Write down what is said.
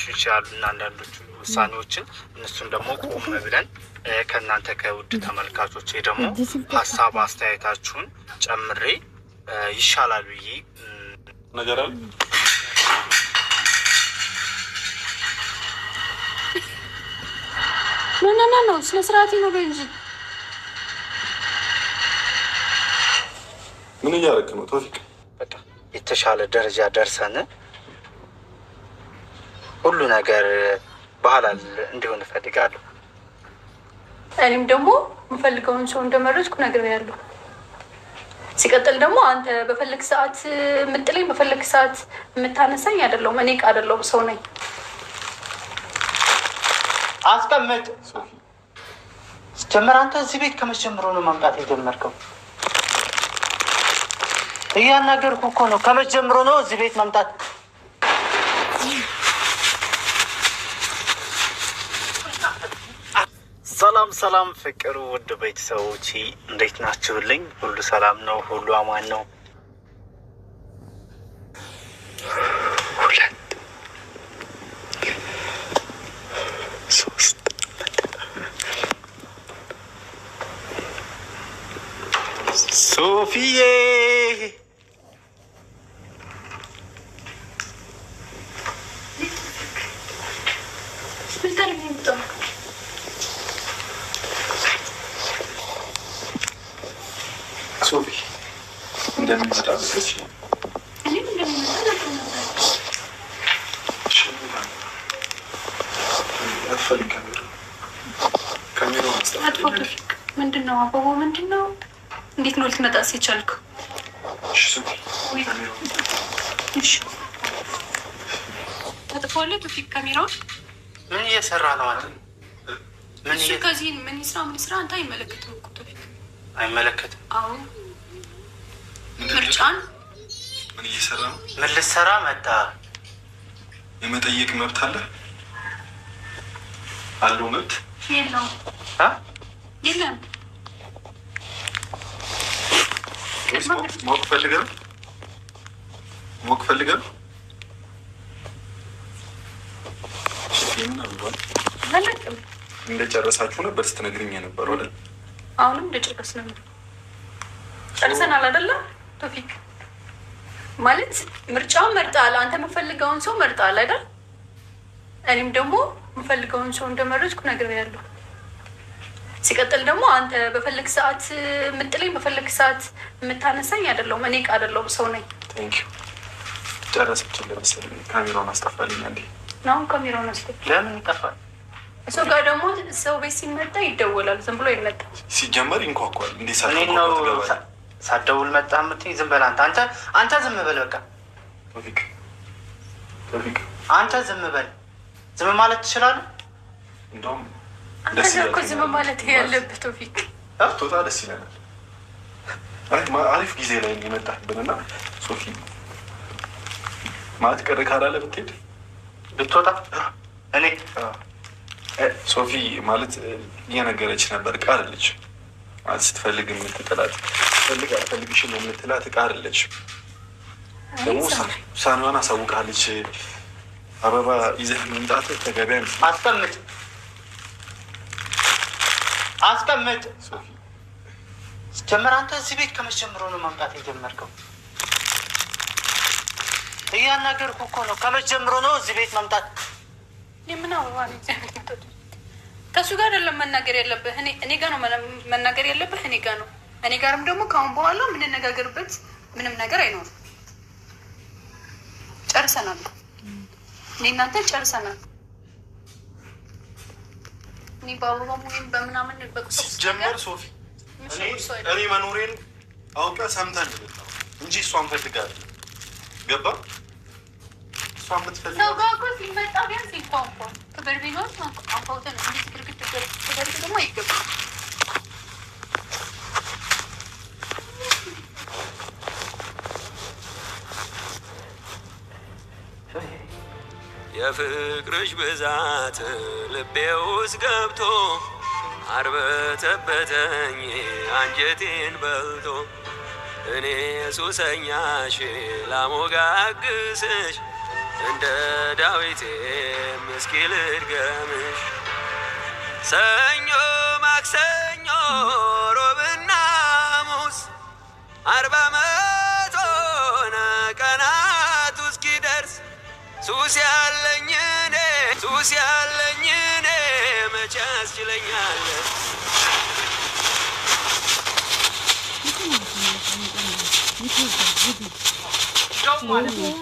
ይችላሉና አንዳንዶቹ ውሳኔዎችን እነሱን ደግሞ ቆም ብለን ከእናንተ ከውድ ተመልካቾቼ ደግሞ ሀሳብ አስተያየታችሁን ጨምሬ ይሻላል ብዬ ነገር አለ። ኖ ስለ ስርዓት ነው እንጂ ምን እያደረክ ነው ቶፊቅ? በቃ የተሻለ ደረጃ ደርሰን ሁሉ ነገር ባህላል እንዲሆን እፈልጋለሁ። እኔም ደግሞ የምፈልገውን ሰው እንደመረጥኩ ነግሬያለሁ። ሲቀጥል ደግሞ አንተ በፈለግ ሰዓት የምጥለኝ በፈለግ ሰዓት የምታነሳኝ አይደለሁም። እኔ ዕቃ አይደለሁም ሰው ነኝ። አስቀምጥ። ጀመር አንተ እዚህ ቤት ከመቼ ጀምሮ ነው መምጣት የጀመርከው? እያናገርኩ እኮ ነው። ከመቼ ጀምሮ ነው እዚህ ቤት መምጣት? ሰላም ፍቅሩ ውድ ቤተሰቦቼ እንዴት ናችሁልኝ? ሁሉ ሰላም ነው? ሁሉ አማን ነው? ሶፊዬ ሶፊ እንደሚመጣ ምንድን ነው አበቦ? ምንድን ነው? እንዴት ነው ልትመጣ ሲቻልክ? ተጥፏል። ቶፊቅ ካሜራውን ምን እየሰራ ነው? ከዚህ ምን ይስራ አንተ አይመለከትም እኮ ቶፊቅ። አይመለከትም? አዎ ምርጫን ምን እየሰራ ነው? ምን ልትሰራ መጣ? የመጠየቅ መብት አለ አለው? መብት የለውም። የለም። ሞቅ ፈልገህ እንደጨረሳችሁ ነበር ስትነግሪኝ የነበረው አይደል? አሁንም እንደጨረስ ነው። ጨርሰናል አይደለ ቶፊቅ? ማለት ምርጫውን መርጠሃል። አንተ የምፈልገውን ሰው መርጠሃል አይደል? እኔም ደግሞ የምፈልገውን ሰው እንደመረጥኩ ነግሬያለሁ። ሲቀጥል ደግሞ አንተ በፈለግ ሰዓት የምጥለኝ በፈለግ ሰዓት የምታነሳኝ አይደለሁም። እኔ ዕቃ አይደለሁም ሰው ነኝ። ቴንኪው። ጨረሰችን ለመሰለኝ። ካሜራውን አስጠፋልኝ አንዴ። አሁን ካሜራውን አስጠፋ። ለምን ይጠፋል? ሰው ጋር ደግሞ ሰው ቤት ሲመጣ ይደወላል። ዝም ብሎ ይመጣል። ሲጀመር ይንኳኳል። እንዴ ሳትደውል መጣ የምትይኝ? ዝም በል አንተ ዝም በል በቃ። ቶፊቅ አንተ ዝም በል። ዝም ማለት ትችላለህ? እንደውም አንተ እኮ ዝም ማለት ያለብህ ቶፊቅ። ትወጣ ደስ ይለናል። አሪፍ ጊዜ ላይ የመጣህብንና ሶፊ ማለት ቀረ ካላለ ብትወጣ እኔ ሶፊ ማለት እየነገረች ነበር። ዕቃ አይደለች ማለት ስትፈልግ የምትጥላት ፈልግ አልፈልግሽም የምትላት ዕቃ አይደለች። ደግሞ ውሳኔዋን አሳውቃለች። አበባ ይዘህ መምጣት ተገቢ አይመስልም። አስቀምጥ። ጀመር አንተ እዚህ ቤት ከመቼ ጀምሮ ነው መምጣት የጀመርከው? እያናገርኩ እኮ ነው። ከመቼ ጀምሮ ነው እዚህ ቤት መምጣት? የምን አበባ ነው? ከእሱ ጋር አይደለም መናገር ያለብህ። እኔ ጋር ነው መናገር ያለብህ። እኔ ጋር ነው። እኔ ጋርም ደግሞ ከአሁን በኋላ የምንነጋገርበት ምንም ነገር አይኖርም። ጨርሰናል። እኔ እናንተ ጨርሰናል። እኔ በአበባ ወይም በምናምን ጀመር ሶፊ እኔ መኖሬን አውቀ ሰምተን እንጂ እሷን ፈልጋለሁ። ገባ? እሷን የምትፈልገው ሰው ጋር እኮ ሲመጣ ቢያንስ ይንኳኳል። ከበርቢኖች አንኳኩተን እንዴት ግርግድ ተደርግ ደግሞ አይገባም። የፍቅርሽ ብዛት ልቤ ውስጥ ገብቶ አርበተበተኝ አንጀቴን በልቶ እኔ ሱሰኛሽ ላሞጋግስሽ እንደ ዳዊቴ እስኪ ልድገምሽ ሰኞ ማክሰኞ ሮብና ሐሙስ 40 ዓመት ሆነ ቀናቱ እስኪደርስ ሱስ ያለኝ እኔ መቼ ያስችለኛል ማለት ነው